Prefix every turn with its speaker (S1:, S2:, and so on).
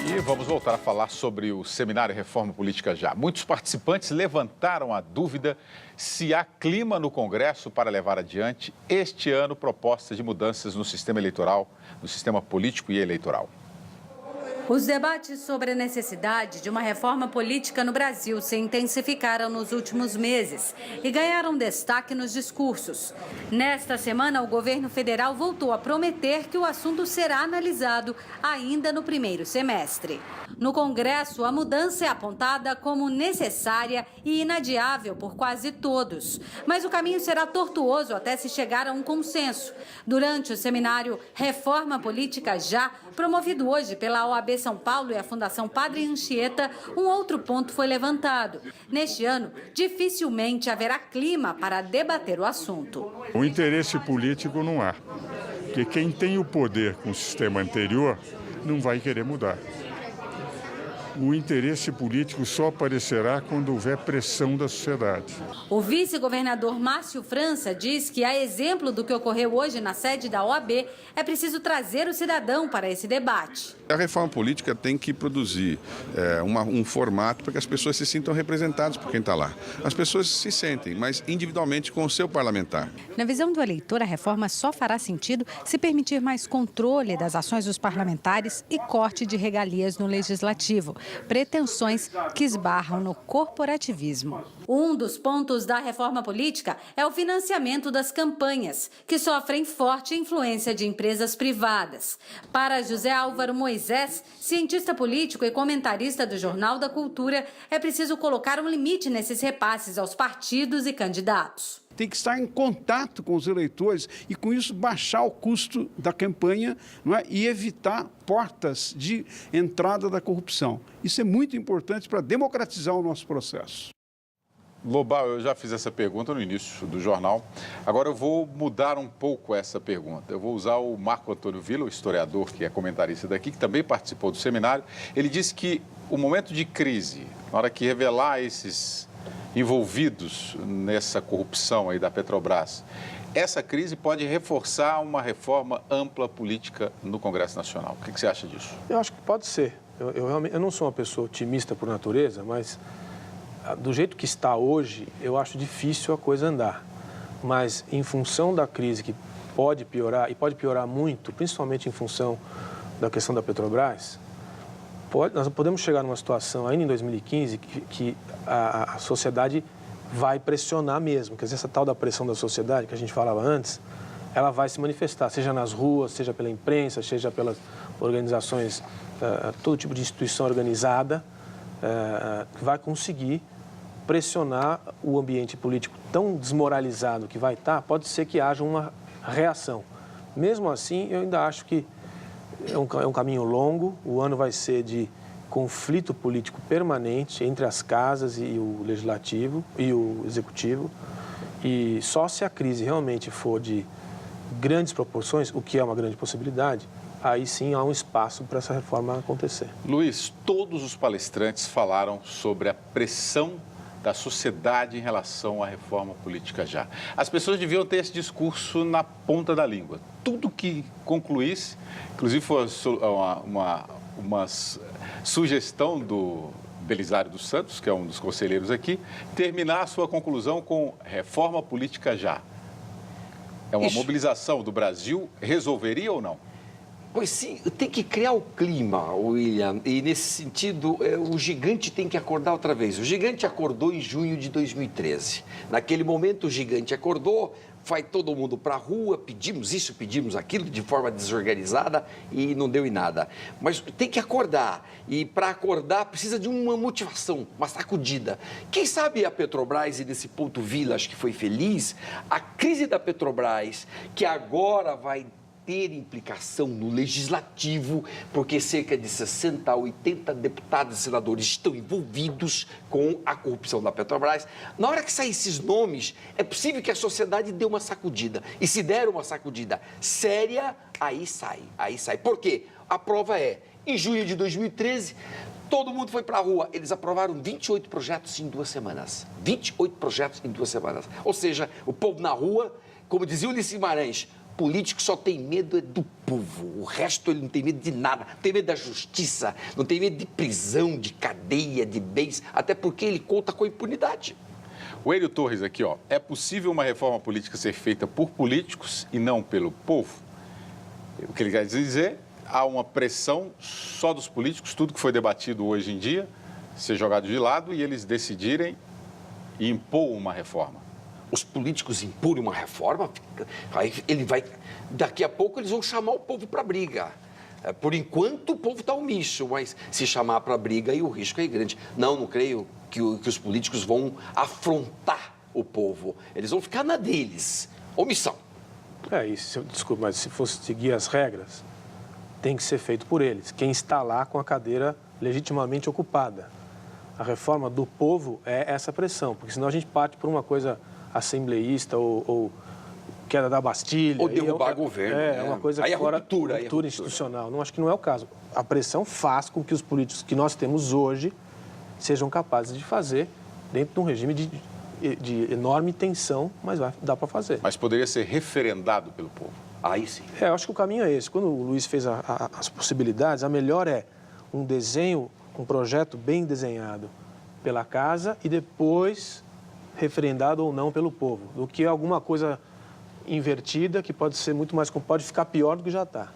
S1: E vamos voltar a falar sobre o Seminário Reforma Política Já. Muitos participantes levantaram a dúvida se há clima no Congresso para levar adiante este ano propostas de mudanças no sistema eleitoral, no sistema político e eleitoral.
S2: Os debates sobre a necessidade de uma reforma política no Brasil se intensificaram nos últimos meses e ganharam destaque nos discursos. Nesta semana, o governo federal voltou a prometer que o assunto será analisado ainda no primeiro semestre. No Congresso, a mudança é apontada como necessária e inadiável por quase todos. Mas o caminho será tortuoso até se chegar a um consenso. Durante o seminário Reforma Política Já, promovido hoje pela OAB São Paulo e a Fundação Padre Anchieta, um outro ponto foi levantado. Neste ano, dificilmente haverá clima para debater o assunto.
S3: O interesse político não há, porque quem tem o poder com o sistema anterior não vai querer mudar. O interesse político só aparecerá quando houver pressão da sociedade.
S2: O vice-governador Márcio França diz que, a exemplo do que ocorreu hoje na sede da OAB, é preciso trazer o cidadão para esse debate.
S4: A reforma política tem que produzir um formato para que as pessoas se sintam representadas por quem está lá. As pessoas se sentem, mas individualmente com o seu parlamentar.
S5: Na visão do eleitor, a reforma só fará sentido se permitir mais controle das ações dos parlamentares e corte de regalias no legislativo. Pretensões que esbarram no corporativismo.
S2: Um dos pontos da reforma política é o financiamento das campanhas, que sofrem forte influência de empresas privadas. Para José Álvaro Moisés, cientista político e comentarista do Jornal da Cultura, é preciso colocar um limite nesses repasses aos partidos e candidatos.
S6: Tem que estar em contato com os eleitores e, com isso, baixar o custo da campanha, não é? E evitar portas de entrada da corrupção. Isso é muito importante para democratizar o nosso processo.
S1: Lobão, eu já fiz essa pergunta no início do jornal. Agora eu vou mudar um pouco essa pergunta. Eu vou usar o Marco Antônio Villa, o historiador que é comentarista daqui, que também participou do seminário. Ele disse que o momento de crise, na hora que revelar esses envolvidos nessa corrupção aí da Petrobras, essa crise pode reforçar uma reforma ampla política no Congresso Nacional. O que você acha disso?
S7: Eu acho que pode ser. Eu não sou uma pessoa otimista por natureza, mas do jeito que está hoje, eu acho difícil a coisa andar. Mas em função da crise que pode piorar, e pode piorar muito, principalmente em função da questão da Petrobras, nós podemos chegar numa situação ainda em 2015 que a sociedade vai pressionar mesmo. Quer dizer, essa tal da pressão da sociedade que a gente falava antes, ela vai se manifestar, seja nas ruas, seja pela imprensa, seja pelas organizações, todo tipo de instituição organizada, que vai conseguir pressionar o ambiente político tão desmoralizado que vai estar, pode ser que haja uma reação. Mesmo assim, eu ainda acho que é um caminho longo, o ano vai ser de conflito político permanente entre as casas e o legislativo e o executivo, e só se a crise realmente for de grandes proporções, o que é uma grande possibilidade, aí sim há um espaço para essa reforma acontecer.
S1: Luiz, todos os palestrantes falaram sobre a pressão da sociedade em relação à reforma política já. As pessoas deviam ter esse discurso na ponta da língua. Tudo que concluísse, inclusive foi uma sugestão do Belisário dos Santos, que é um dos conselheiros aqui, terminar a sua conclusão com reforma política já. É uma mobilização do Brasil, resolveria ou não?
S8: Pois sim, tem que criar o clima, William, e nesse sentido o gigante tem que acordar outra vez. O gigante acordou em junho de 2013. Naquele momento o gigante acordou, vai todo mundo para a rua, pedimos isso, pedimos aquilo, de forma desorganizada e não deu em nada. Mas tem que acordar, e para acordar precisa de uma motivação, uma sacudida. Quem sabe a Petrobras, e nesse ponto Villa acho que foi feliz, a crise da Petrobras, que agora vai ter implicação no legislativo, porque cerca de 60 a 80 deputados e senadores estão envolvidos com a corrupção da Petrobras. Na hora que saem esses nomes, é possível que a sociedade dê uma sacudida. E se der uma sacudida séria, aí sai. Por quê? A prova é, em junho de 2013, todo mundo foi para a rua. Eles aprovaram 28 projetos em 2 semanas. 28 projetos em 2 semanas. Ou seja, o povo na rua, como dizia o Ulisses Guimarães, político só tem medo do povo. O resto ele não tem medo de nada. Não tem medo da justiça, não tem medo de prisão, de cadeia, de bens, até porque ele conta com a impunidade.
S1: O Hélio Torres aqui, ó. É possível uma reforma política ser feita por políticos e não pelo povo? O que ele quer dizer, há uma pressão só dos políticos, tudo que foi debatido hoje em dia, ser jogado de lado e eles decidirem e impor uma reforma.
S8: Os políticos impõem uma reforma, aí daqui a pouco eles vão chamar o povo para briga. Por enquanto o povo está omisso, mas se chamar para briga aí o risco é grande. Não creio que os políticos vão afrontar o povo. Eles vão ficar na deles. Omissão.
S7: Desculpa, mas se fosse seguir as regras, tem que ser feito por eles. Quem está lá com a cadeira legitimamente ocupada. A reforma do povo é essa pressão, porque senão a gente parte por uma coisa assembleísta ou queda da Bastilha.
S8: Ou derrubar governo.
S7: É uma coisa
S8: aí
S7: fora
S8: ruptura,
S7: ruptura institucional. Não, acho que não é o caso. A pressão faz com que os políticos que nós temos hoje sejam capazes de fazer dentro de um regime de enorme tensão, mas dá para fazer.
S1: Mas poderia ser referendado pelo povo.
S8: Aí sim.
S7: Eu acho que o caminho é esse. Quando o Luiz fez as possibilidades, a melhor é um desenho, um projeto bem desenhado pela casa e depois referendado ou não pelo povo, do que alguma coisa invertida que pode ser muito mais, pode ficar pior do que já está.